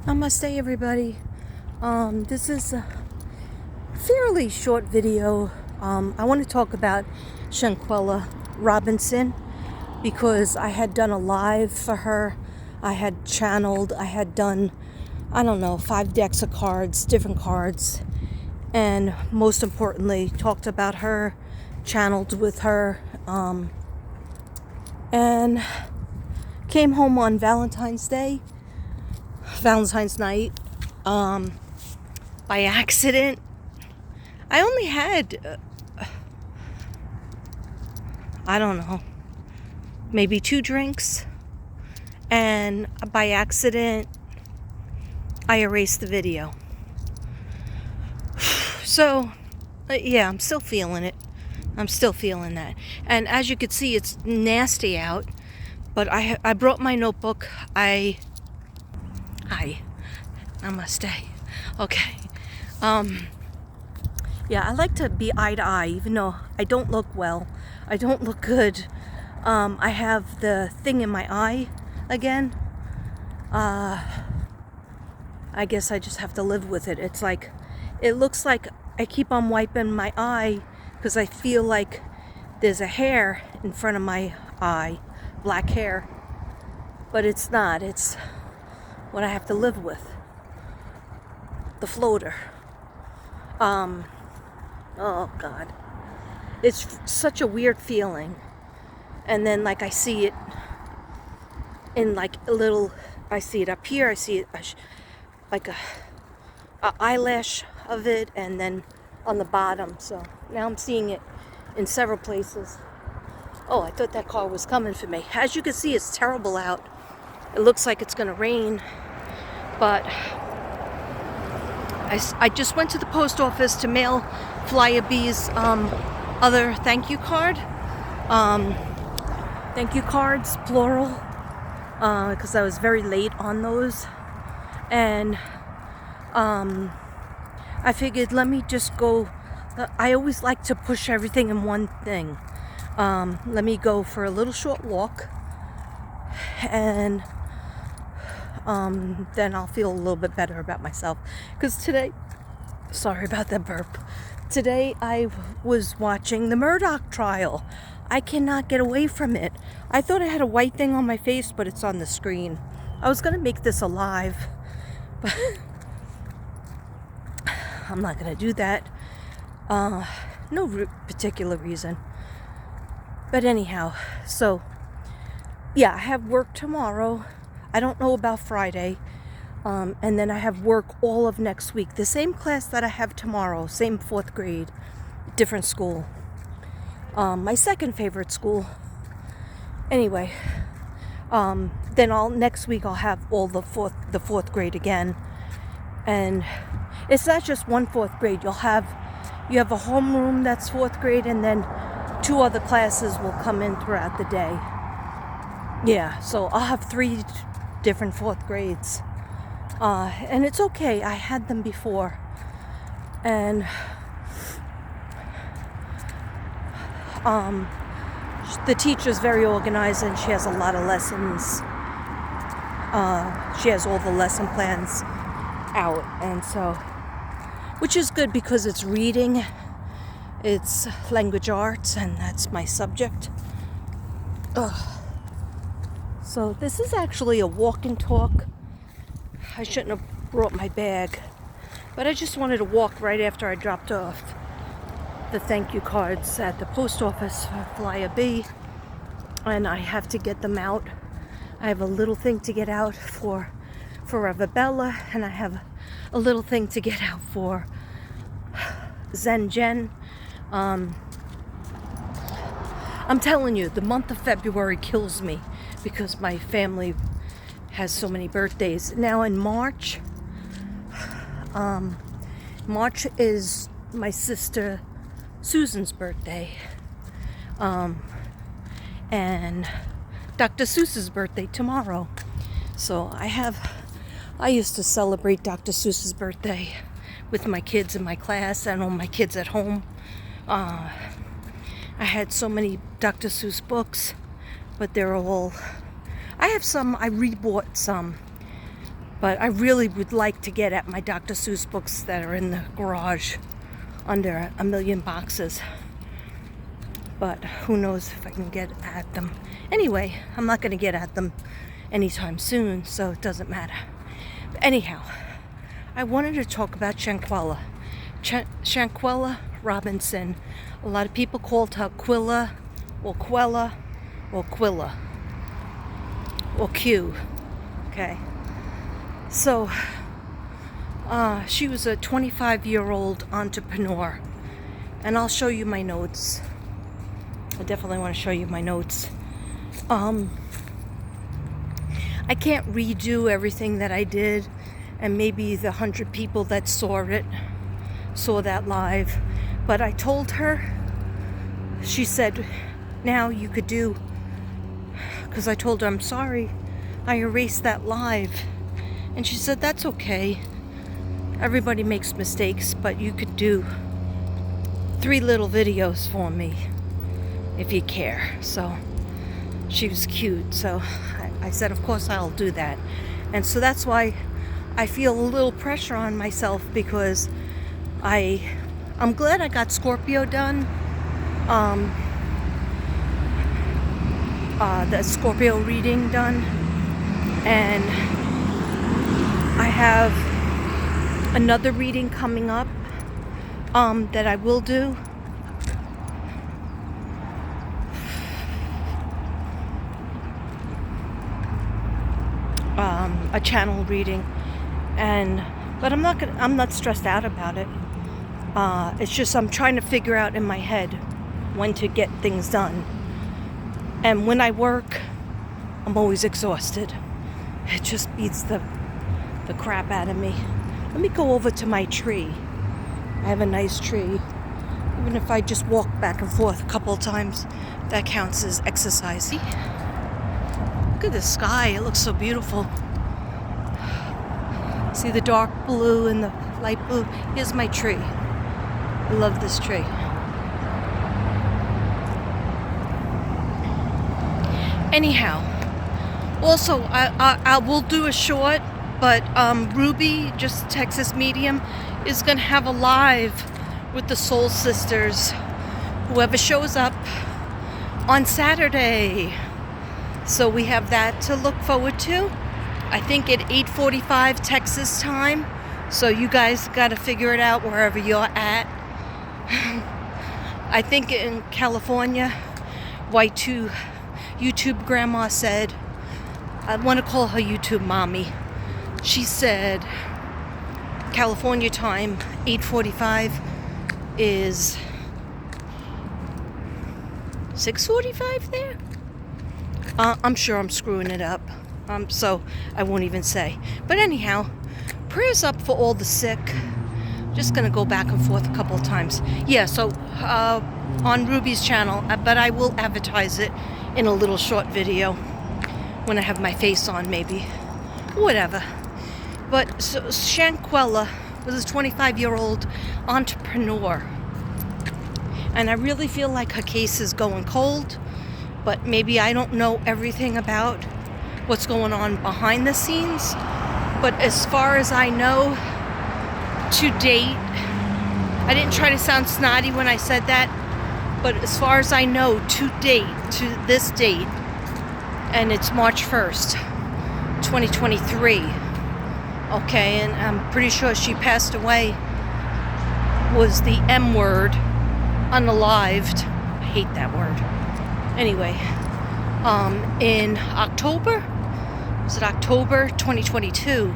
Namaste, everybody. This is a fairly short video. I want to talk about Shanquella Robinson because I had done a live for her. I had channeled, I had done, 5 decks of cards, different cards, and most importantly, talked about her, channeled with her, and came home on Valentine's night, by accident. I only had, maybe 2 drinks, and by accident, I erased the video. So, yeah, I'm still feeling it. I'm still feeling that. And as you can see, it's nasty out, but I brought my notebook. Hi. Namaste. Okay. Yeah, I like to be eye to eye, even though I don't look well. I don't look good. I have the thing in my eye again. I guess I just have to live with it. It's like, it looks like I keep on wiping my eye because I feel like there's a hair in front of my eye, black hair. But it's not. It's what I have to live with. The floater. Oh God. It's such a weird feeling. And then like I see it in like a little, I see it up here, I see it like a eyelash of it, and then on the bottom. So now I'm seeing it in several places. Oh, I thought that car was coming for me. As you can see, it's terrible out. It looks like it's gonna rain, but I just went to the post office to mail Flyer B's other thank you card. Thank you cards, plural, because I was very late on those. And I figured, let me just go. I always like to push everything in one thing. Let me go for a little short walk, and then I'll feel a little bit better about myself. Because today, sorry about that burp. Today I was watching the Murdoch trial. I cannot get away from it. I thought I had a white thing on my face, but it's on the screen. I was going to make this a live, but I'm not going to do that. No particular reason. But anyhow, so yeah, I have work tomorrow. I don't know about Friday. And then I have work all of next week. The same class that I have tomorrow, same 4th grade, different school. My second favorite school. Anyway, then next week I'll have all the 4th grade again. And it's not just one 4th grade. You have a homeroom that's 4th grade, and then 2 other classes will come in throughout the day. Yeah, so I'll have 3 different 4th grades. And it's okay. I had them before. And the teacher's very organized, and she has a lot of lessons. She has all the lesson plans out, and so, which is good because it's reading, it's language arts, and that's my subject. So this is actually a walk and talk. I shouldn't have brought my bag, but I just wanted to walk right after I dropped off the thank you cards at the post office for Flyer B, and I have to get them out. I have a little thing to get out for Forever Bella, and I have a little thing to get out for Zen Jen. I'm telling you, the month of February kills me because my family has so many birthdays. Now in March is my sister Susan's birthday, and Dr. Seuss's birthday tomorrow. So I used to celebrate Dr. Seuss's birthday with my kids in my class and all my kids at home. I had so many Dr. Seuss books, but they're all, I have some, I rebought some But I really would like to get at my Dr. Seuss books that are in the garage under a million boxes. But who knows if I can get at them. Anyway, I'm not going to get at them anytime soon, so it doesn't matter. But anyhow, I wanted to talk about Shanquella. Shanquella Robinson. A lot of people called her Quilla, or Quella, or Quilla, or Q. Okay. So, she was a 25-year-old entrepreneur. And I'll show you my notes. I definitely want to show you my notes. I can't redo everything that I did, and maybe the 100 people that saw that live. But I told her, she said, now you could do, because I told her, I'm sorry, I erased that live. And she said, that's okay. Everybody makes mistakes, but you could do 3 little videos for me if you care. So she was cute. So I said, of course I'll do that. And so that's why I feel a little pressure on myself, because I'm glad I got Scorpio done. The Scorpio reading done. And I have another reading coming up that I will do. A channel reading, but I'm not stressed out about it. It's just I'm trying to figure out in my head when to get things done. And when I work, I'm always exhausted. It just beats the crap out of me. Let me go over to my tree. I have a nice tree. Even if I just walk back and forth a couple of times, that counts as exercise. Look at the sky. It looks so beautiful. See the dark blue and the light blue? Here's my tree. I love this tree. Anyhow, also I will do a short, but Ruby, just Texas Medium, is gonna have a live with the Soul Sisters, whoever shows up, on Saturday. So we have that to look forward to. I think at 8:45 Texas time. So you guys got to figure it out wherever you're at. I think in California, Y2 YouTube grandma said, I want to call her YouTube mommy. She said California time, 8:45 is 6:45 there? I'm sure I'm screwing it up. So I won't even say. But anyhow, prayers up for all the sick. Just gonna go back and forth a couple of times. Yeah, so on Ruby's channel, but I will advertise it in a little short video when I have my face on, maybe. Whatever. But so Shanquella was a 25-year-old entrepreneur. And I really feel like her case is going cold, but maybe I don't know everything about what's going on behind the scenes. But as far as I know, to date, I didn't try to sound snotty when I said that, but as far as I know, to date, to this date, and it's March 1st, 2023, okay, and I'm pretty sure she passed away, was the M word, unalived. I hate that word. Anyway, in October, was it October 2022?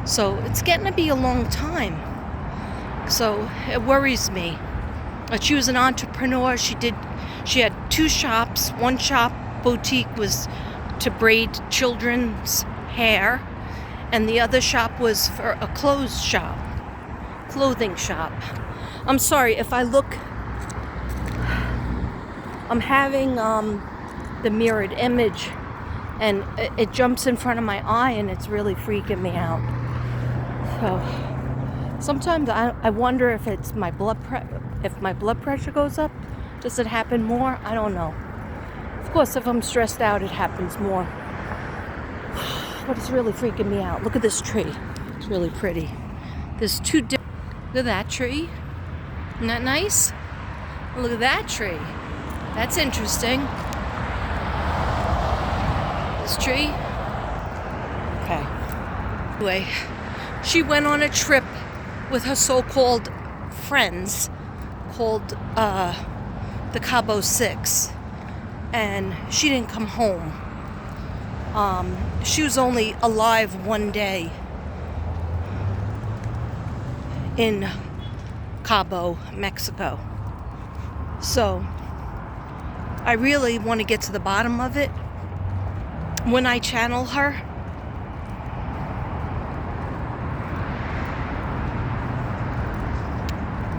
So it's getting to be a long time. So it worries me. She was an entrepreneur. She had 2 shops. One shop, boutique, was to braid children's hair, and the other shop was for a clothing shop. I'm sorry if I look. I'm having the mirrored image, and it jumps in front of my eye, and it's really freaking me out. So sometimes I wonder if it's my blood pressure goes up. Does it happen more? I don't know. Of course, if I'm stressed out, it happens more. what is really freaking me out, look at this tree. It's really pretty. There's two different, look at that tree. Isn't that nice? Look at that tree. That's interesting. This tree. Okay. Anyway, she went on a trip with her so-called friends called the Cabo 6, and she didn't come home. She was only alive one day in Cabo, Mexico. So I really want to get to the bottom of it. When I channel her,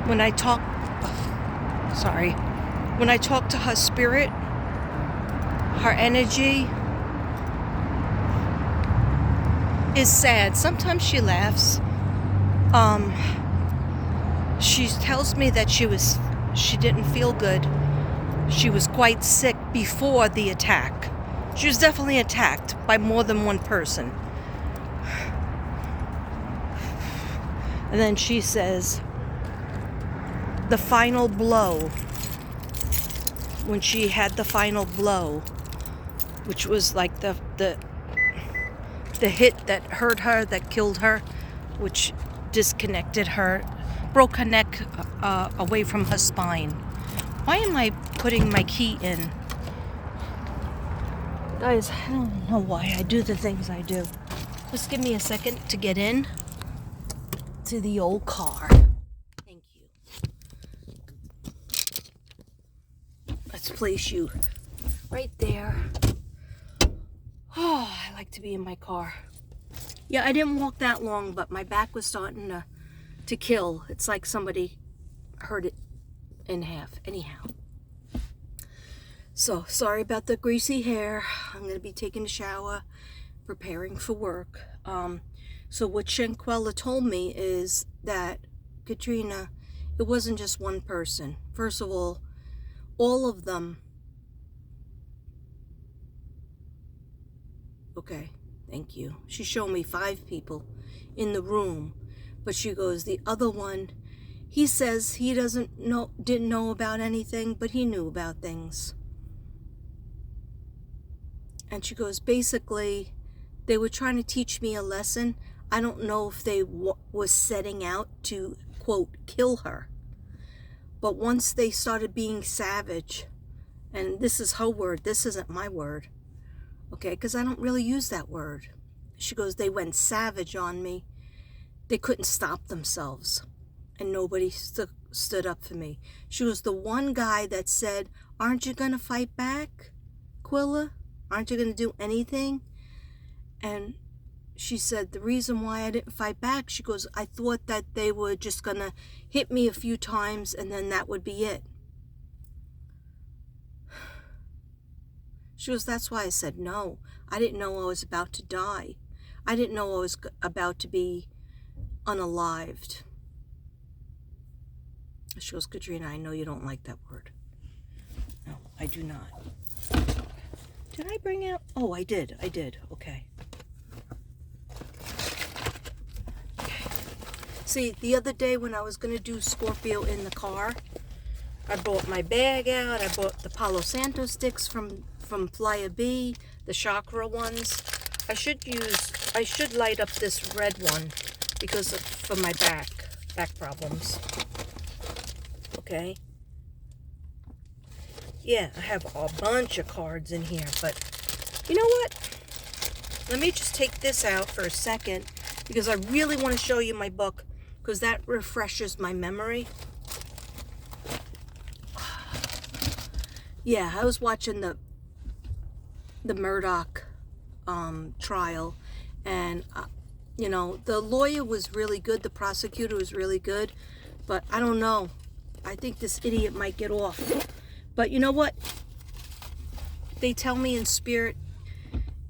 when I talk to her spirit, her energy is sad. Sometimes she laughs. She tells me that she didn't feel good. She was quite sick before the attack. She was definitely attacked by more than one person. And then she says, the final blow, when she had the final blow, which was like the hit that hurt her, that killed her, which disconnected her, broke her neck away from her spine. Why am I putting my key in? Guys, I don't know why I do the things I do. Just give me a second to get in to the old car. Thank you. Let's place you right there. Oh, I like to be in my car. Yeah, I didn't walk that long, but my back was starting to kill. It's like somebody hurt it in half. Anyhow. So, sorry about the greasy hair. I'm going to be taking a shower, preparing for work. So what Shanquella told me is that, Katrina, it wasn't just one person. First of all of them. Okay, thank you. She showed me 5 people in the room. But she goes, the other one, he says he didn't know about anything, but he knew about things. And she goes, basically, they were trying to teach me a lesson. I don't know if they was setting out to, quote, kill her. But once they started being savage, and this is her word, this isn't my word, okay, because I don't really use that word. She goes, they went savage on me. They couldn't stop themselves. And nobody stood up for me. She was the one guy that said, aren't you going to fight back, Quilla? Aren't you going to do anything? And she said, the reason why I didn't fight back, she goes, I thought that they were just going to hit me a few times and then that would be it. She goes, that's why I said no. I didn't know I was about to die. I didn't know I was about to be unalived. She goes, Katrina, I know you don't like that word. No, I do not. Did I bring out? Oh, I did. Okay. See, the other day when I was going to do Scorpio in the car, I brought my bag out. I bought the Palo Santo sticks from Playa B, the chakra ones. I should light up this red one for my back problems. Okay. Yeah, I have a bunch of cards in here, but you know what? Let me just take this out for a second because I really want to show you my book because that refreshes my memory. Yeah, I was watching the Murdoch trial, and you know, the lawyer was really good, the prosecutor was really good, but I don't know. I think this idiot might get off. But you know what? They tell me in spirit,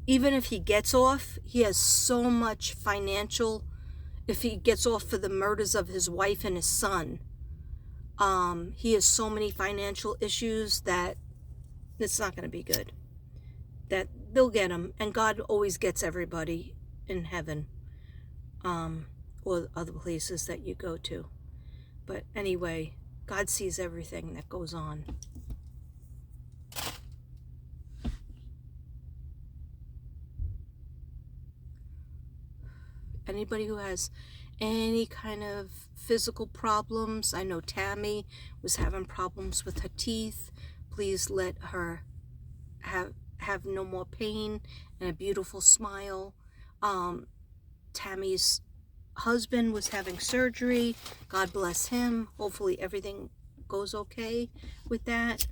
even if he gets off, he has so much financial, if he gets off for the murders of his wife and his son, he has so many financial issues that it's not going to be good. That they'll get them, and God always gets everybody in heaven, or other places that you go to. But anyway, God sees everything that goes on. Anybody who has any kind of physical problems, I know Tammy was having problems with her teeth. Please let her have no more pain and a beautiful smile. Tammy's husband was having surgery. God bless him. Hopefully everything goes okay with that.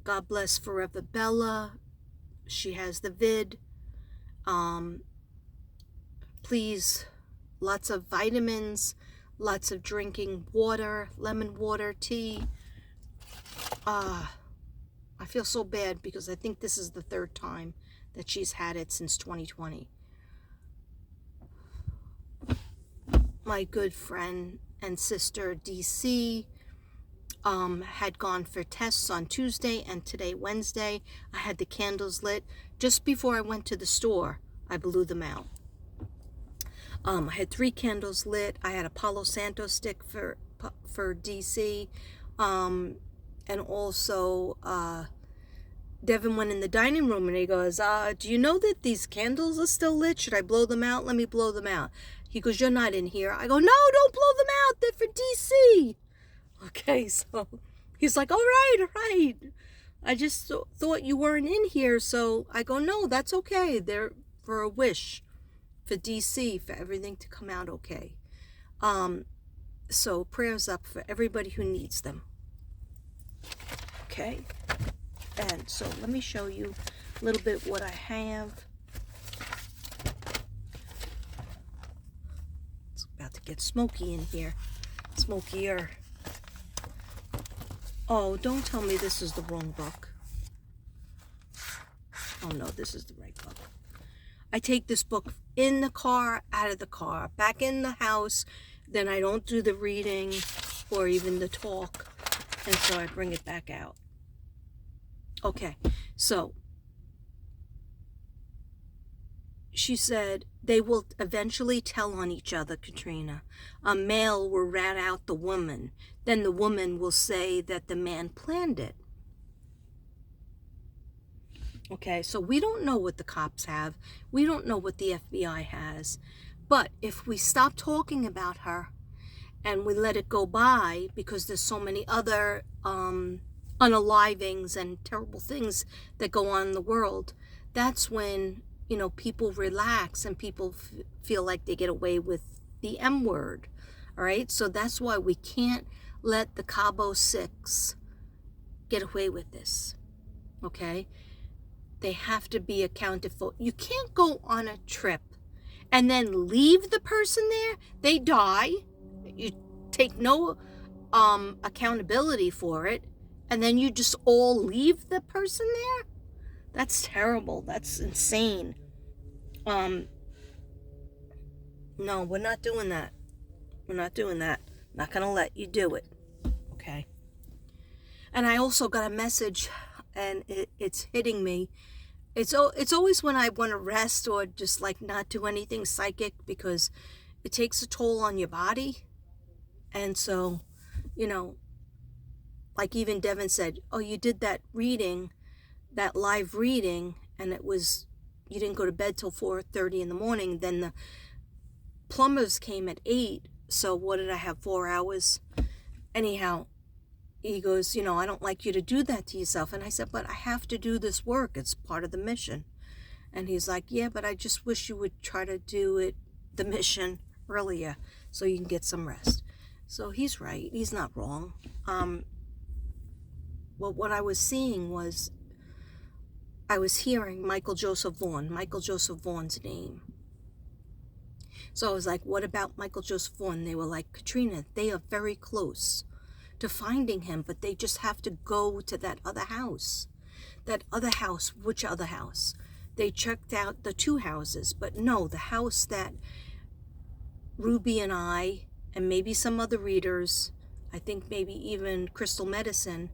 God bless Forever Bella. She has the vid. Please, lots of vitamins, lots of drinking water, lemon water, tea. I feel so bad because I think this is the 3rd time that she's had it since 2020. My good friend and sister DC had gone for tests on Tuesday, and today, Wednesday, I had the candles lit. Just before I went to the store, I blew them out. I had 3 candles lit. I had a Palo Santo stick for DC. And also, Devin went in the dining room and he goes, do you know that these candles are still lit? Should I blow them out? Let me blow them out. He goes, you're not in here. I go, no, don't blow them out. They're for DC. Okay, so he's like, all right. I just thought you weren't in here. So I go, no, that's okay. They're for a wish for DC, for everything to come out okay. So prayers up for everybody who needs them. Okay, and so let me show you a little bit what I have. It's about to get smoky in here. Smokier. Oh, don't tell me this is the wrong book. Oh no, this is the right book. I take this book in the car, out of the car, back in the house. Then I don't do the reading or even the talk. And so I bring it back out. Okay, so she said they will eventually tell on each other, Katrina. A male will rat out the woman. Then the woman will say that the man planned it. Okay, so we don't know what the cops have. We don't know what the FBI has. But if we stop talking about her and we let it go by, because there's so many other unalivings and terrible things that go on in the world, that's when, you know, people relax and people feel like they get away with the M word. All right, so that's why we can't let the Cabo 6 get away with this. Okay, they have to be accounted for. You can't go on a trip and then leave the person there. They die. You take no accountability for it, and then you just all leave the person there. That's terrible. That's insane. No, we're not doing that. We're not doing that. Not gonna let you do it. Okay. And I also got a message, and it's hitting me. It's always when I want to rest or just like not do anything psychic, because it takes a toll on your body. And so, you know, like even Devin said, oh, you did that reading, that live reading, and it was, you didn't go to bed till 4:30 in the morning. Then the plumbers came at 8. So what did I have, 4 hours? Anyhow, he goes, you know, I don't like you to do that to yourself. And I said, but I have to do this work. It's part of the mission. And he's like, yeah, but I just wish you would try to do it, the mission, earlier so you can get some rest. So he's right. He's not wrong. Well, what I was seeing was, I was hearing Michael Joseph Vaughn's name. So I was like, what about Michael Joseph Vaughn? They were like, Katrina, they are very close to finding him, but they just have to go to that other house. That other house, which other house? They checked out the 2 houses, but no, the house that Ruby and I, and maybe some other readers, I think maybe even Crystal Medicine,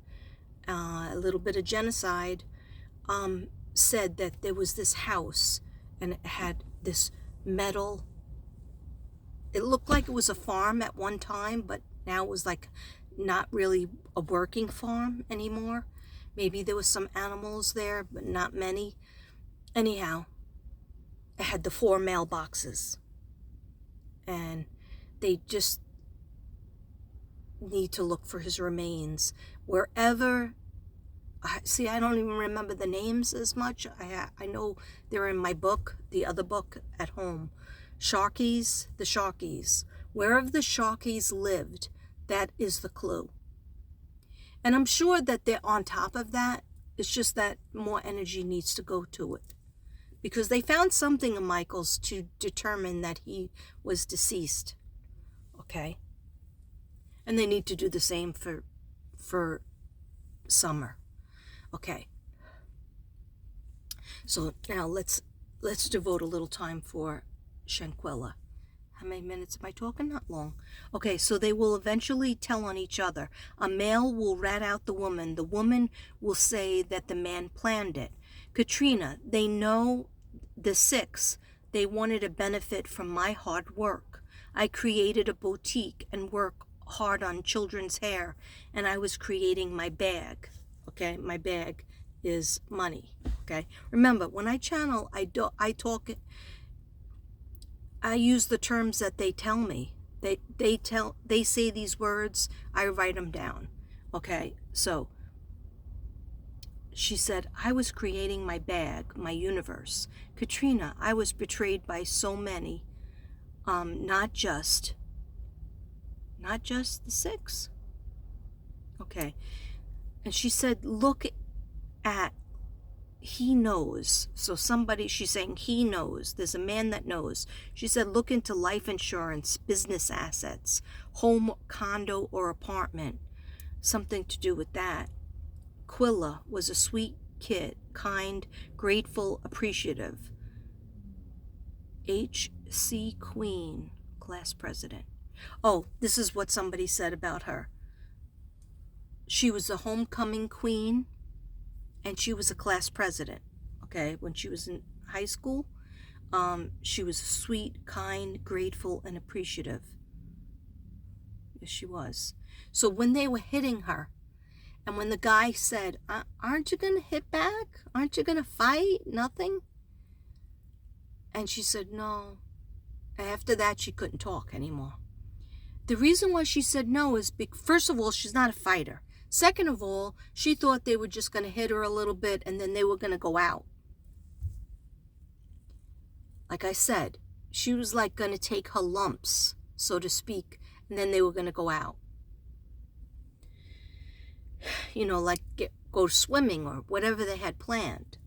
a little bit of Genocide, said that there was this house and it had this metal. It looked like it was a farm at one time, but now it was like not really a working farm anymore. Maybe there was some animals there, but not many. Anyhow, it had the 4 mailboxes. And they just need to look for his remains wherever. See, I don't even remember the names as much. I know they're in my book, the other book at home. Sharkies, the Sharkies. Wherever the Sharkies lived, that is the clue. And I'm sure that they're on top of that. It's just that more energy needs to go to it. Because they found something in Michael's to determine that he was deceased. Okay? And they need to do the same for Summer. Okay. So now let's devote a little time for Shanquella. How many minutes am I talking? Not long. Okay, so they will eventually tell on each other. A male will rat out the woman. The woman will say that the man planned it. Katrina, they know the 6. They wanted to benefit from my hard work. I created a boutique and work hard on children's hair, and I was creating my bag. Okay, my bag is money. Okay, remember when I channel, I use the terms that they tell me. They say these words, I write them down. Okay, so she said, I was creating my bag, my universe. Katrina, I was betrayed by so many, not just the 6. Okay, and she said, look at, he knows. So she's saying he knows. There's a man that knows. She said, look into life insurance, business assets, home, condo, or apartment. Something to do with that. Quilla was a sweet kid, kind, grateful, appreciative. H.C. Queen, class president. Oh, this is what somebody said about her. She was a homecoming queen, and she was a class president. Okay, when she was in high school, she was sweet, kind, grateful, and appreciative. Yes, she was. So when they were hitting her, and when the guy said, aren't you going to hit back? Aren't you going to fight? Nothing? And she said, no. After that, she couldn't talk anymore. The reason why she said no is, first of all, she's not a fighter. Second of all, she thought they were just going to hit her a little bit and then they were going to go out. Like I said, she was like going to take her lumps, so to speak, and then they were going to go out. You know, like go swimming or whatever they had planned.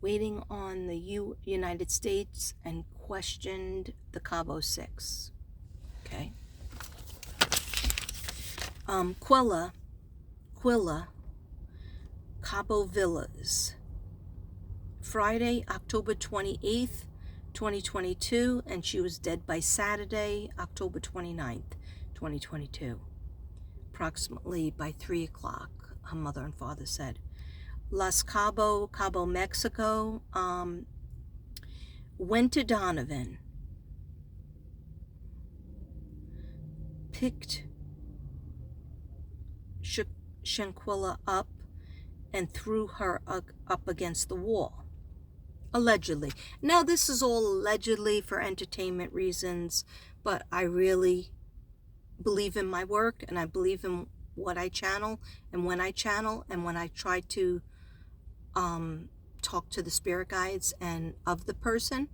Waiting on the United States and questioned the Cabo 6. Okay. Quilla, Cabo Villas. Friday, October 28th, 2022, and she was dead by Saturday, October 29th, 2022. Approximately by 3 o'clock, her mother and father said. Cabo, Mexico. Went to Donovan. Picked Shanquella up and threw her up against the wall. Allegedly. Now, this is all allegedly for entertainment reasons, but I really believe in my work, and I believe in what I channel, and when I channel, and when I try to talk to the spirit guides and of the person,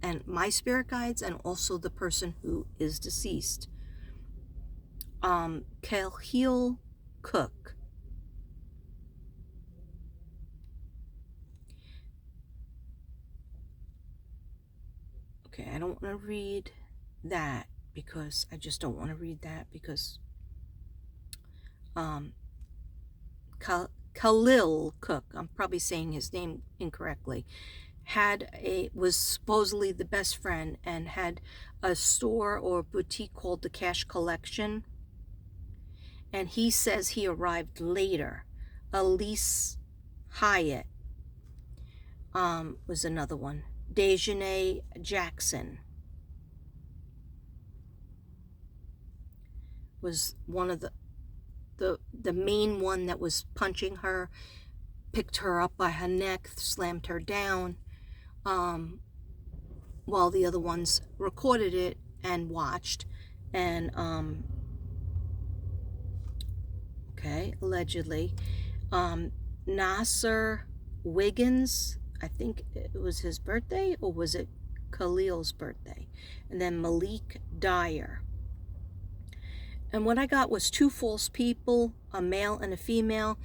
and my spirit guides, and also the person who is deceased. Calheel Cook. Okay, I don't want to read that because I just don't want to read that because Khalil Cook, I'm probably saying his name incorrectly, was supposedly the best friend and had a store or boutique called the Cash Collection. And he says he arrived later. Elise Hyatt was another one. Dejanay Jackson was one of the main one that was punching her, picked her up by her neck, slammed her down, while the other ones recorded it and watched. And okay, allegedly. Nasser Wiggins, I think it was his birthday, or was it Khalil's birthday? And then Malik Dyer. And what I got was 2 false people, a male and a female.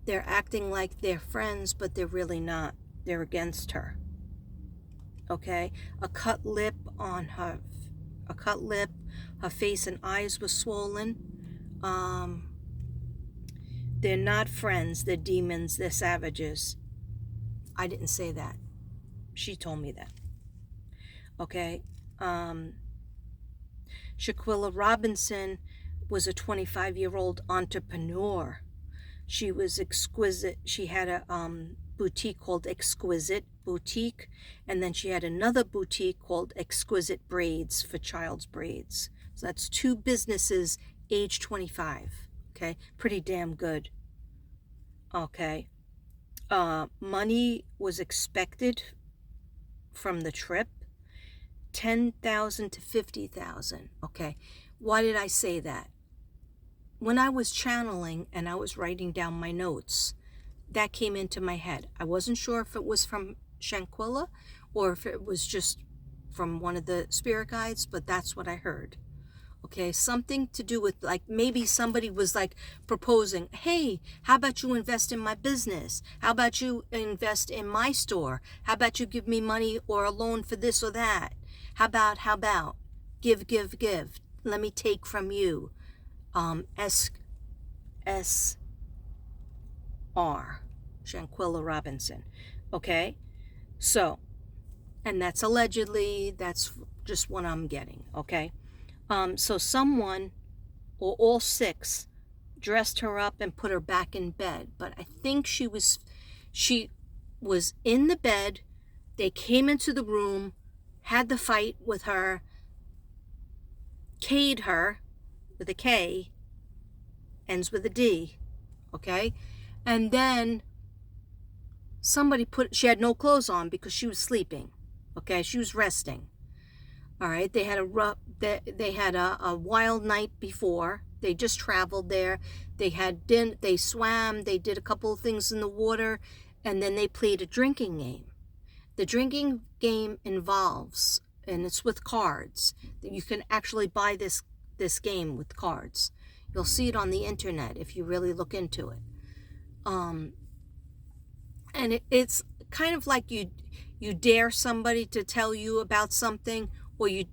They're acting like they're friends, but they're really not. They're against her. Okay? A cut lip, her face and eyes were swollen. They're not friends, they're demons, they're savages. I didn't say that. She told me that. Okay? Shanquella Robinson was a 25-year-old entrepreneur. She was exquisite. She had a boutique called Exquisite Boutique, and then she had another boutique called Exquisite Braids for child's braids. So that's 2 businesses, age 25. Okay, pretty damn good. Okay, money was expected from the trip, $10,000 to $50,000. Okay, why did I say that? When I was channeling and I was writing down my notes, that came into my head. I wasn't sure if it was from Shanquella or if it was just from one of the spirit guides, but that's what I heard. Okay, something to do with, like, maybe somebody was like proposing, hey, how about you invest in my business? How about you invest in my store? How about you give me money or a loan for this or that? How about, give. Let me take from you. S.R. Shanquella Robinson. Okay, so, and that's allegedly, that's just what I'm getting, okay? So someone, or all 6, dressed her up and put her back in bed. But I think she was in the bed. They came into the room, had the fight with her, K'd her, with a K, ends with a D, okay? And then she had no clothes on because she was sleeping, okay? She was resting. All right, they had a wild night before. They just traveled there. They swam, they did a couple of things in the water, and then they played a drinking game. The drinking game involves, and it's with cards. You can actually buy this game with cards. You'll see it on the internet if you really look into it. And it's kind of like you dare somebody to tell you about something, or you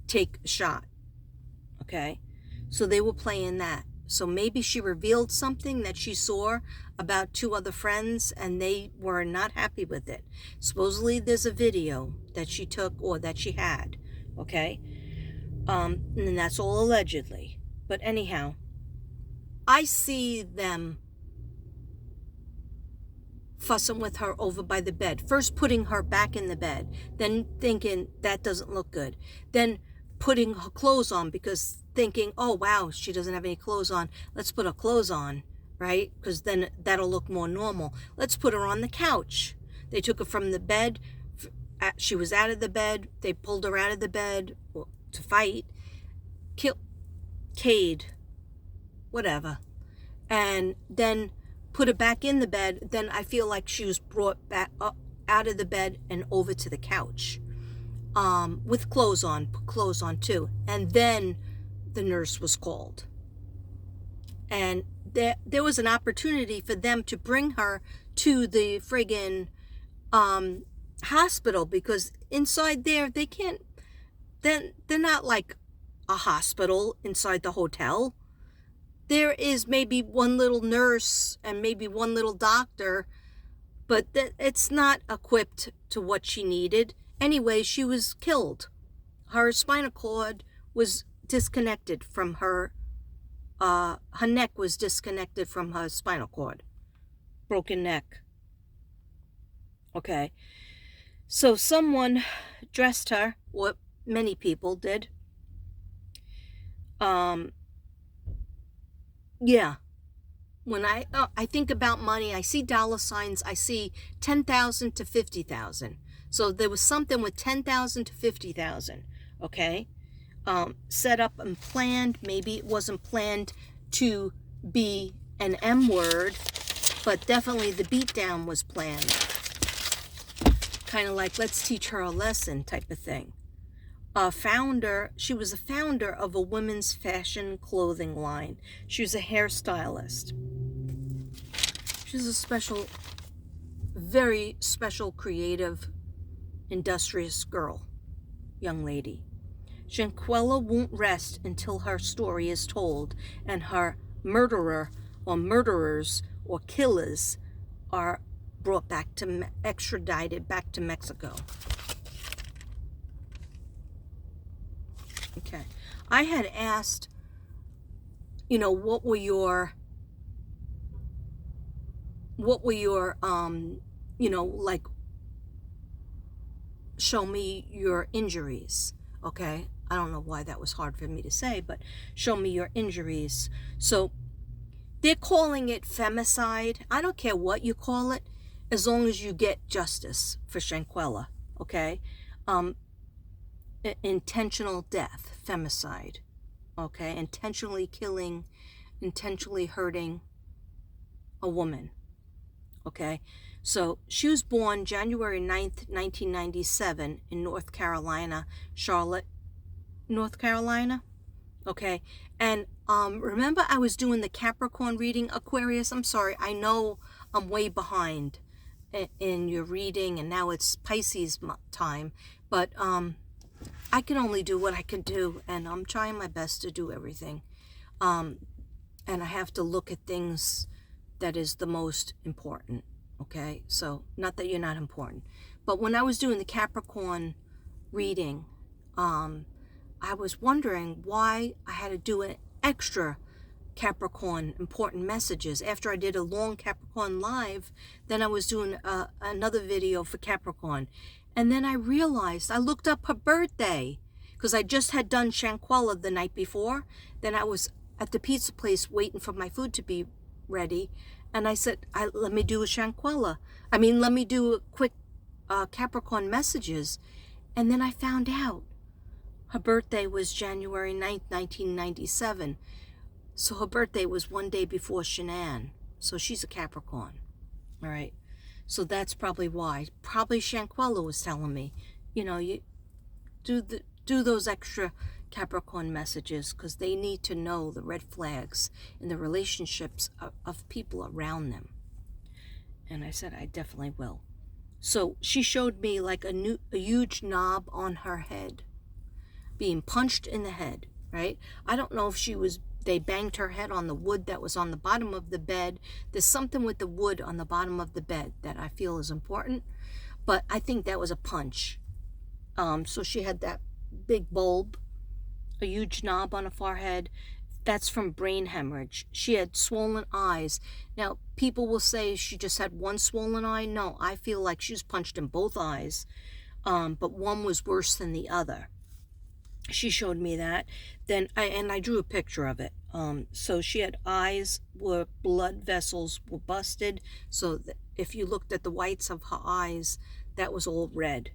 take a shot. Okay, so they were playing that. So maybe she revealed something that she saw about 2 other friends, and they were not happy with it. Supposedly there's a video that she took, or that she had. Okay, and that's all allegedly. But anyhow, I see them fussing with her over by the bed. First putting her back in the bed, then thinking that doesn't look good. Then putting her clothes on, because thinking, oh wow, she doesn't have any clothes on. Let's put her clothes on, right? Because then that'll look more normal. Let's put her on the couch. They took her from the bed. She was out of the bed. They pulled her out of the bed to fight. K'd, whatever. And then put her back in the bed. Then I feel like she was brought back up out of the bed and over to the couch, with clothes on, put clothes on too. And then the nurse was called, and there was an opportunity for them to bring her to the friggin' hospital, because inside there they can't. They're not like a hospital inside the hotel. There is maybe one little nurse and maybe one little doctor, but it's not equipped to what she needed. Anyway, she was killed. Her spinal cord was disconnected from her neck was disconnected from her spinal cord. broken neck. Okay. So someone dressed her, or many people did. Yeah. When I think about money, I see dollar signs. I see 10,000 to 50,000. So there was something with 10,000 to 50,000. Okay. Set up and planned. Maybe it wasn't planned to be an M word, but definitely the beatdown was planned. Kind of like, let's teach her a lesson type of thing. She was a founder of a women's fashion clothing line. She was a hairstylist. She's a special, very special, creative, industrious girl, young lady. Shanquella won't rest until her story is told and her murderer or murderers or killers are brought back to, extradited back to Mexico. Okay. I had asked, what were your, like, show me your injuries. Okay. I don't know why that was hard for me to say, but show me your injuries. So they're calling it femicide. I don't care what you call it, as long as you get justice for Shanquella. Okay. Intentional death, femicide. Okay. Intentionally killing, intentionally hurting a woman. Okay. So she was born January 9th, 1997 in North Carolina, Charlotte, North Carolina. Okay. And remember I was doing the Capricorn reading, Aquarius. I'm sorry. I know I'm way behind in your reading, and now it's Pisces time. But I can only do what I can do, and I'm trying my best to do everything. And I have to look at things that is the most important. Okay. So not that you're not important, but when I was doing the Capricorn reading, I was wondering why I had to do an extra Capricorn important messages. After I did a long Capricorn live, then I was doing another video for Capricorn. And then I realized, I looked up her birthday, because I just had done Shanquella the night before. Then I was at the pizza place waiting for my food to be ready. And I said, let me do a Shanquella. Let me do a quick Capricorn messages. And then I found out her birthday was January 9th, 1997. So her birthday was one day before Shanann. So she's a Capricorn. All right. So that's probably why. Probably Shanquella was telling me, you do those extra Capricorn messages, because they need to know the red flags in the relationships of people around them. And I said, I definitely will. So she showed me like a huge knob on her head, being punched in the head, right? I don't know if they banged her head on the wood that was on the bottom of the bed. There's something with the wood on the bottom of the bed that I feel is important, but I think that was a punch. So she had that big bulb, a huge knob on her forehead. That's from brain hemorrhage. She had swollen eyes. Now, people will say she just had one swollen eye. No, I feel like she was punched in both eyes, but one was worse than the other. She showed me that. Then I drew a picture of it. So she had eyes where blood vessels were busted. So if you looked at the whites of her eyes, that was all red.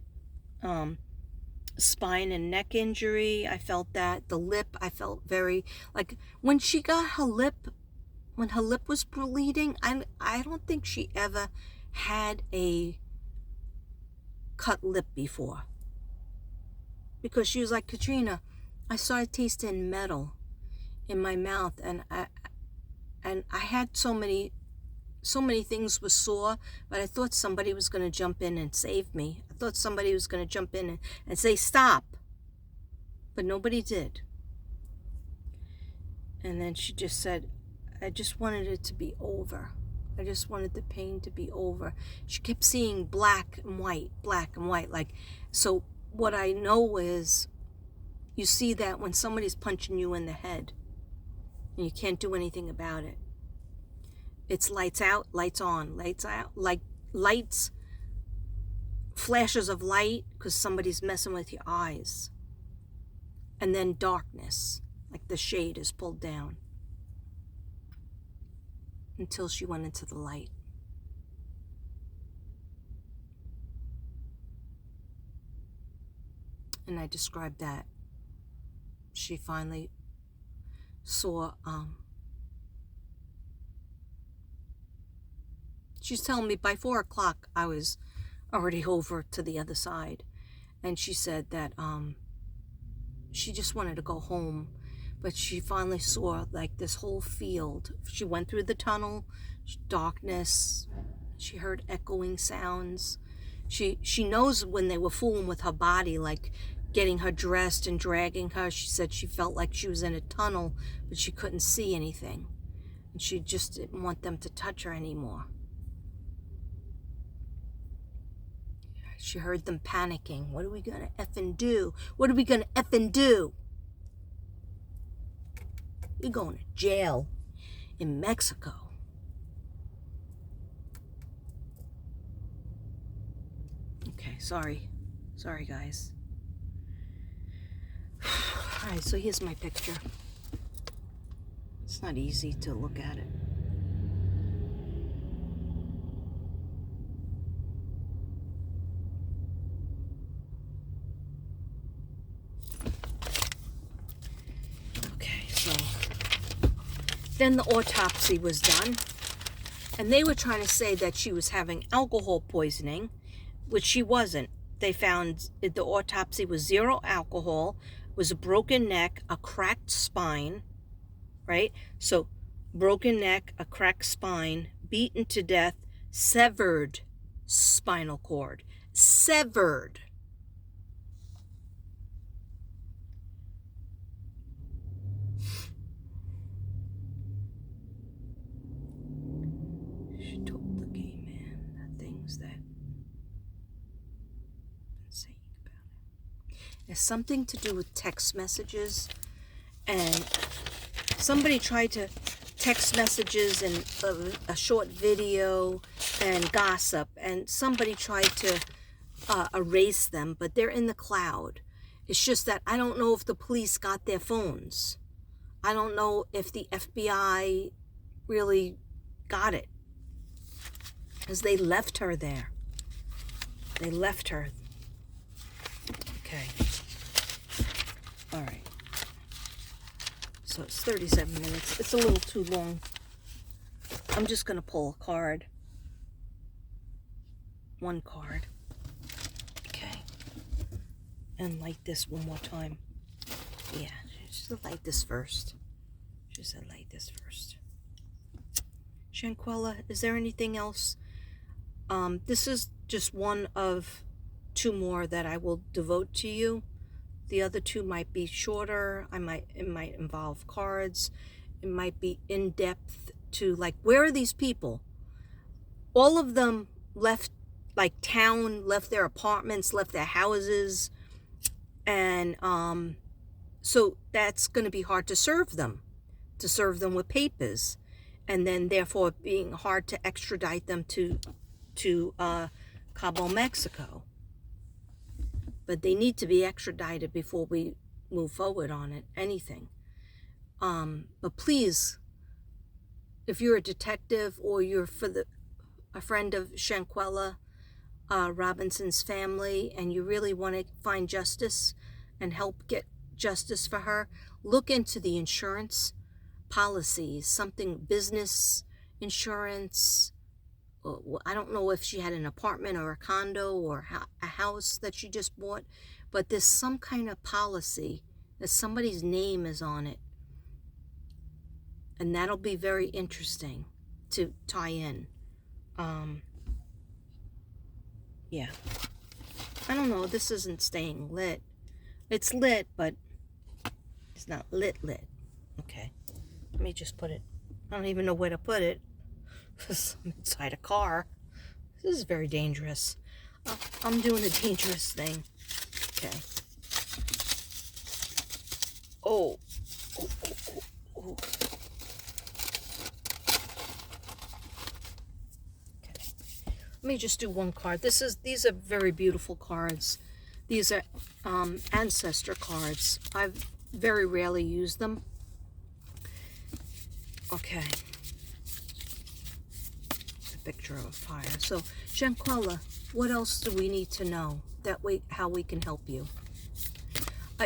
Spine and neck injury, I felt that. The lip, I felt very, like when she got her lip, when her lip was bleeding, I don't think she ever had a cut lip before. Because she was like, Katrina, I started tasting metal in my mouth, and I had so many things were sore, but I thought somebody was going to jump in and save me. I thought somebody was going to jump in and say, stop. But nobody did. And then she just said, I just wanted it to be over. I just wanted the pain to be over. She kept seeing black and white. Like, so what I know is, you see that when somebody's punching you in the head and you can't do anything about it. It's lights out, lights on, lights out, like lights, flashes of light because somebody's messing with your eyes. And then darkness, like the shade is pulled down until she went into the light. And I described that. She finally saw, she's telling me by 4 o'clock I was already over to the other side. And she said that she just wanted to go home, but she finally saw like this whole field. She went through the tunnel, darkness, she heard echoing sounds. She knows when they were fooling with her body, like getting her dressed and dragging her. She said she felt like she was in a tunnel, but she couldn't see anything. And she just didn't want them to touch her anymore. She heard them panicking. What are we gonna effing do? What are we gonna effing do? You're going to jail in Mexico. Okay, sorry. Sorry, guys. All right, so here's my picture. It's not easy to look at it. Okay, so then the autopsy was done, and they were trying to say that she was having alcohol poisoning, which she wasn't. They found the autopsy was 0 alcohol, was a broken neck, a cracked spine, right? So broken neck, a cracked spine, beaten to death, severed spinal cord. Severed. She told the gay man the things that I've been saying about him. It's something to do with text messages, and somebody tried to text messages and a short video and gossip, and somebody tried to erase them, but they're in the cloud. It's just that I don't know if the police got their phones. I don't know if the FBI really got it, because they left her there. They left her. Okay. All right. So it's 37 minutes. It's a little too long. I'm just going to pull a card. One card. Okay. And light this one more time. Yeah, just light this first. She said light this first. Shanquella, is there anything else? This is just one of 2 more that I will devote to you. The other 2 might be shorter. It might involve cards. It might be in depth to like, where are these people? All of them left like town, left their apartments, left their houses, and so that's going to be hard to serve them with papers, and then therefore being hard to extradite them to Cabo, Mexico. But they need to be extradited before we move forward on it, anything. But please, if you're a detective or you're a friend of Shanquella Robinson's family, and you really want to find justice and help get justice for her, look into the insurance policies, something business insurance. I don't know if she had an apartment or a condo or a house that she just bought, but there's some kind of policy that somebody's name is on it. And that'll be very interesting to tie in. Yeah. I don't know, this isn't staying lit. It's lit, but it's not lit. Okay. Let me just put it. I don't even know where to put it. I'm inside a car. This is very dangerous. I'm doing a dangerous thing. Okay. Oh. Let me just do one card. These are very beautiful cards. These are ancestor cards. I've very rarely used them. Okay. A picture of a fire. So, Shanquella, what else do we need to know how we can help you?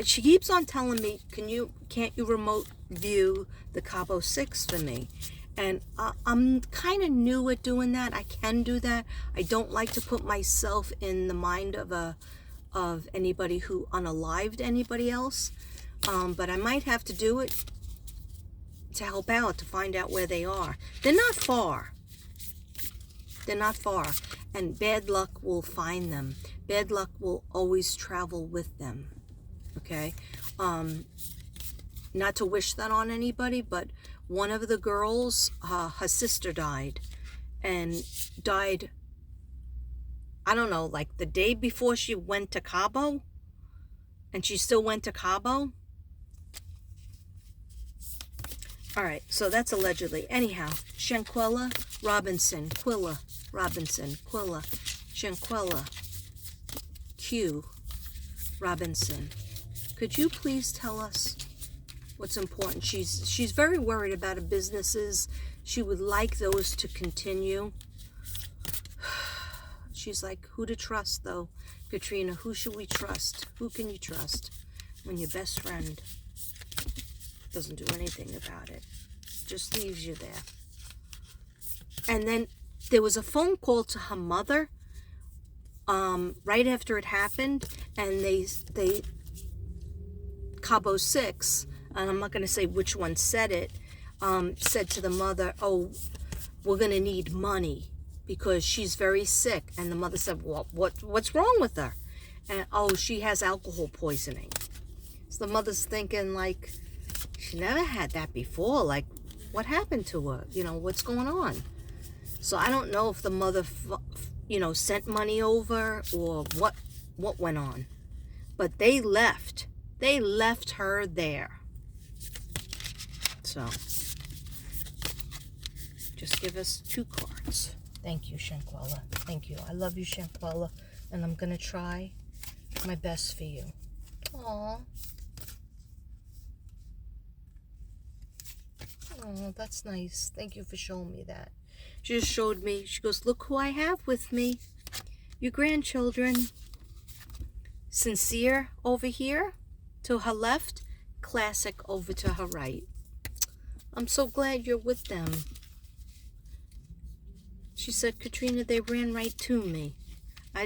She keeps on telling me, can't you remote view the Cabo 6 for me? And I'm kind of new at doing that. I can do that. I don't like to put myself in the mind of anybody who unalived anybody else. But I might have to do it to help out, to find out where they are. They're not far. They're not far. And bad luck will find them. Bad luck will always travel with them. Okay? Not to wish that on anybody, but one of the girls, her sister died. And died, I don't know, like the day before she went to Cabo. And she still went to Cabo. All right, so that's allegedly. Anyhow, Shanquella Robinson, Shanquella Q Robinson. Could you please tell us what's important? She's very worried about her businesses. She would like those to continue. She's like, who to trust though? Katrina, who should we trust? Who can you trust when your best friend doesn't do anything about it? Just leaves you there. And then there was a phone call to her mother right after it happened, and they Cabo 6, and I'm not going to say which one said it, said to the mother, oh, we're going to need money because she's very sick. And the mother said, well, what's wrong with her? And, oh, she has alcohol poisoning. So the mother's thinking, like, she never had that before. Like, what happened to her? You know, what's going on? So I don't know if the mother, sent money over or what went on. But they left. They left her there. So, just give us 2 cards. Thank you, Shanquella. Thank you. I love you, Shanquella. And I'm going to try my best for you. Aww. Oh, that's nice. Thank you for showing me that. She just showed me. She goes, look who I have with me. Your grandchildren. Sincere over here to her left. Classic over to her right. I'm so glad you're with them. She said, Katrina, they ran right to me.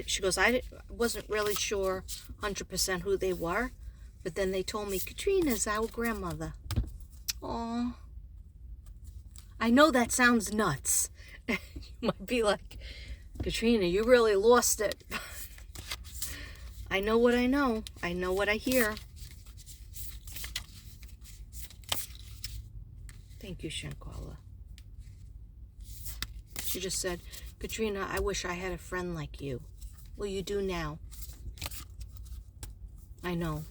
She goes, I wasn't really sure 100% who they were. But then they told me, Katrina's our grandmother. Aww. I know that sounds nuts. You might be like, Katrina, you really lost it. I know what I know. I know what I hear. Thank you, Shanquella. She just said, Katrina, I wish I had a friend like you. Well, you do now. I know.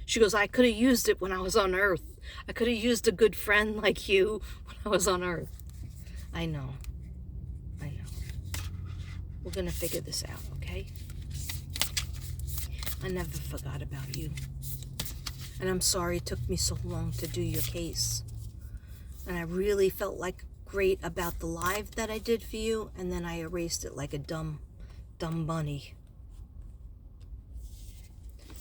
She goes, I could have used it when I was on Earth. I could have used a good friend like you when I was on Earth. I know. I know. We're going to figure this out, okay? I never forgot about you. And I'm sorry it took me so long to do your case. And I really felt like great about the live that I did for you, and then I erased it like a dumb bunny.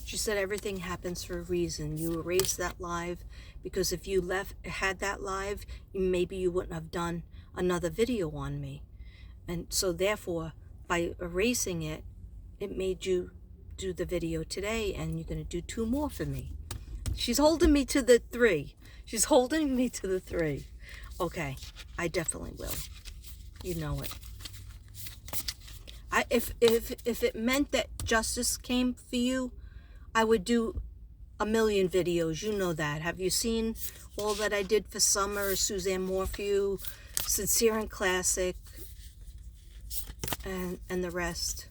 She said everything happens for a reason. You erased that live because if you had that live, maybe you wouldn't have done another video on me. And so therefore, by erasing it, it made you do the video today, and you're going to do 2 more for me. She's holding me to the 3. She's holding me to the 3. Okay, I definitely will. You know it. If it meant that justice came for you, I would do a million videos. You know that. Have you seen all that I did for Summer, Suzanne Morphew, Sincere and Classic, and the rest?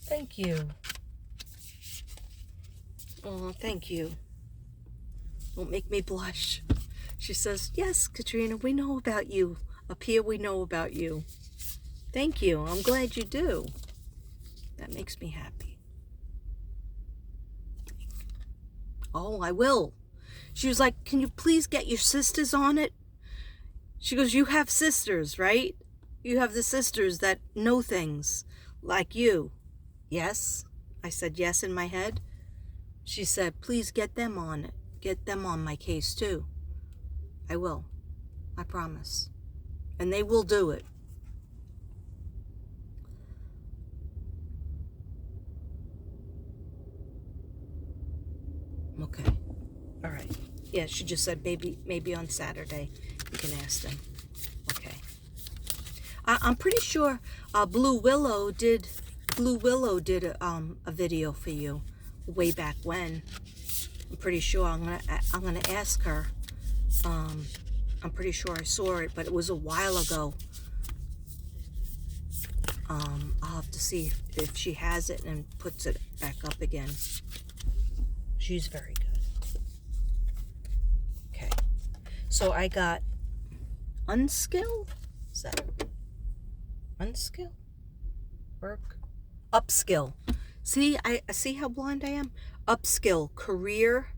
Thank you. Oh, thank you. Don't make me blush. She says, yes, Katrina, we know about you. Up here we know about you. Thank you. I'm glad you do. That makes me happy. Oh, I will. She was like, can you please get your sisters on it? She goes, you have sisters, right? You have the sisters that know things like you. Yes. I said yes in my head. She said, please get them on it. Get them on my case too. I will. I promise. And they will do it. Okay. All right. Yeah, she just said maybe on Saturday you can ask them. Okay. I'm pretty sure Blue Willow did a video for you way back when. I'm pretty sure I'm gonna ask her. I'm pretty sure I saw it, but it was a while ago. I'll have to see if she has it and puts it back up again. She's very good. Okay. So I got unskill? Is that unskill? Work? Upskill. See, I see how blind I am? Upskill, career,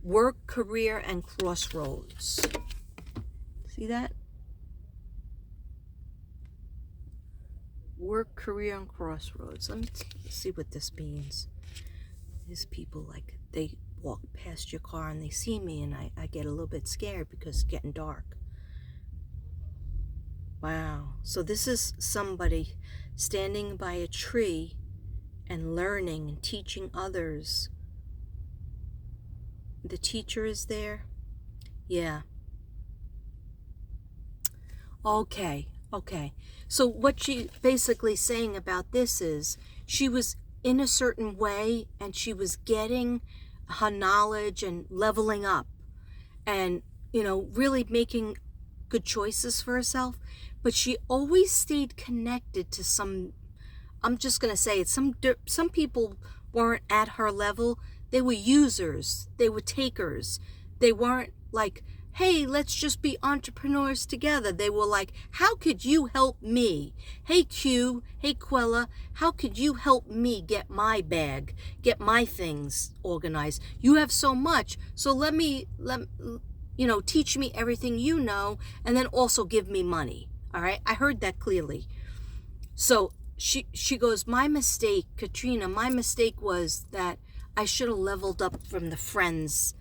work, career, and crossroads. See that? Work, career, and crossroads. Let me see what this means. These people, like, they walk past your car and they see me, and I get a little bit scared because it's getting dark. Wow. So this is somebody standing by a tree and learning and teaching others. The teacher is there? Yeah. Okay. So what she basically saying about this is she was in a certain way and she was getting her knowledge and leveling up and, really making good choices for herself. But she always stayed connected to some, I'm just going to say it, some people weren't at her level. They were users. They were takers. They weren't like, hey, let's just be entrepreneurs together. They were like, how could you help me? Hey, Q, hey, Quella, how could you help me get my bag, get my things organized? You have so much, so let teach me everything you know, and then also give me money. All right, I heard that clearly. So she goes, my mistake, Katrina, my mistake was that I should have leveled up from the friends.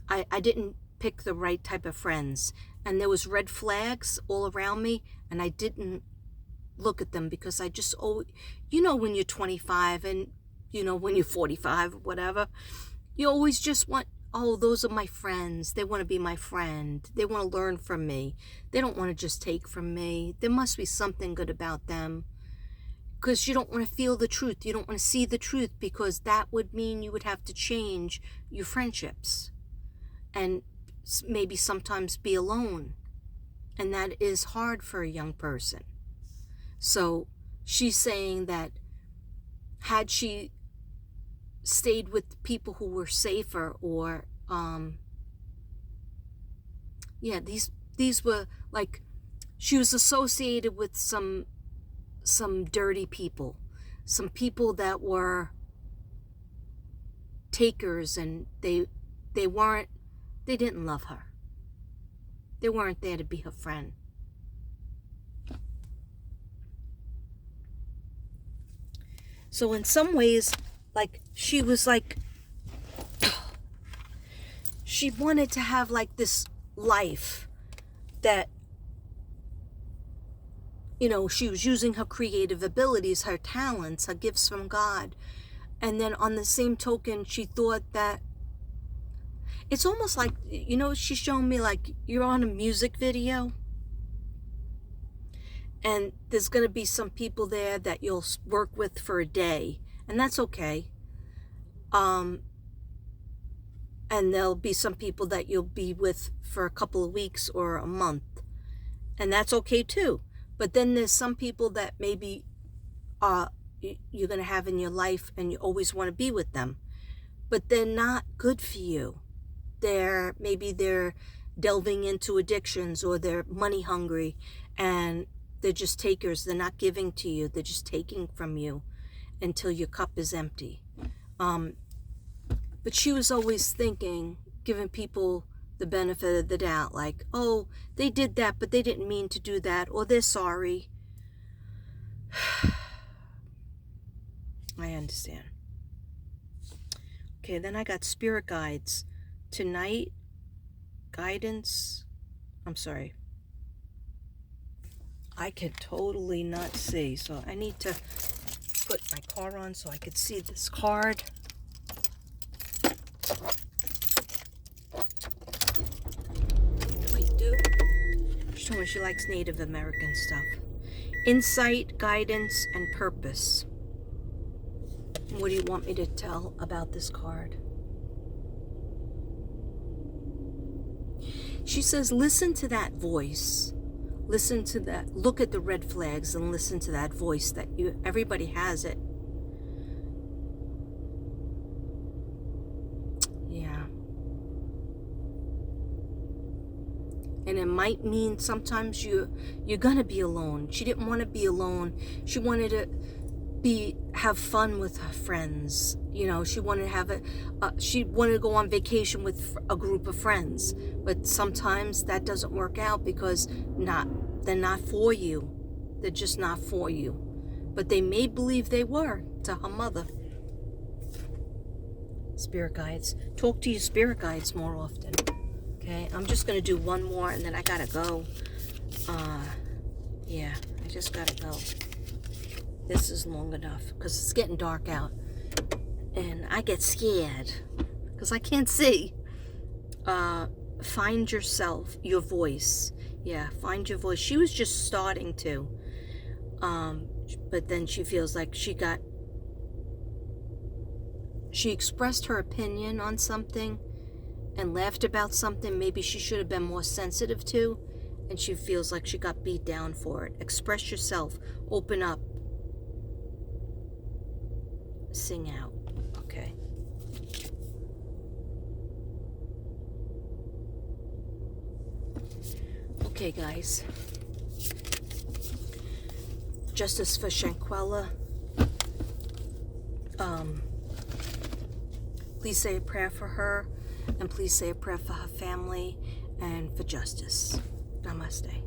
I didn't pick the right type of friends, and there was red flags all around me, and I didn't look at them because I just, when you're 25 and when you're 45 or whatever, you always just want, those are my friends. They want to be my friend. They want to learn from me. They don't want to just take from me. There must be something good about them, because you don't want to feel the truth. You don't want to see the truth, because that would mean you would have to change your friendships and maybe sometimes be alone. And that is hard for a young person. So she's saying that had she stayed with people who were safer, or these were like, she was associated with some dirty people, some people that were takers, and they didn't love her. They weren't there to be her friend. So in some ways, like, she was like, she wanted to have like this life that, she was using her creative abilities, her talents, her gifts from God. And then on the same token, she thought that it's almost like, she's showing me like you're on a music video and there's going to be some people there that you'll work with for a day, and that's okay. And there'll be some people that you'll be with for a couple of weeks or a month, and that's okay too. But then there's some people that maybe you're going to have in your life and you always want to be with them, but they're not good for you. They're delving into addictions, or they're money hungry and they're just takers. They're not giving to you. They're just taking from you until your cup is empty. But she was always thinking, giving people the benefit of the doubt, like, oh, they did that, but they didn't mean to do that, or they're sorry. I understand. Okay, then I got spirit guides. Tonight, guidance. I'm sorry. I can totally not see, so I need to put my car on so I could see this card. Wait, do? She told me she likes Native American stuff. Insight, guidance, and purpose. What do you want me to tell about this card? She says, listen to that voice. Listen to that. Look at the red flags and listen to that voice that everybody has it. Yeah. And it might mean sometimes you're gonna be alone. She didn't want to be alone. She wanted to have fun with her friends. You know, she wanted to have she wanted to go on vacation with a group of friends. But sometimes that doesn't work out because they're not for you. They're just not for you. But they may believe they were to her mother. Spirit guides. Talk to your spirit guides more often. Okay, I'm just going to do one more and then I gotta go. Yeah, I just gotta go. This is long enough because it's getting dark out. And I get scared because I can't see. Find yourself, your voice. Yeah, find your voice. She was just starting to. But then she feels like she expressed her opinion on something and laughed about something maybe she should have been more sensitive to, and she feels like she got beat down for it. Express yourself. Open up. Sing out. Okay. Okay, guys. Justice for Shanquella. Please say a prayer for her, and please say a prayer for her family and for justice. Namaste.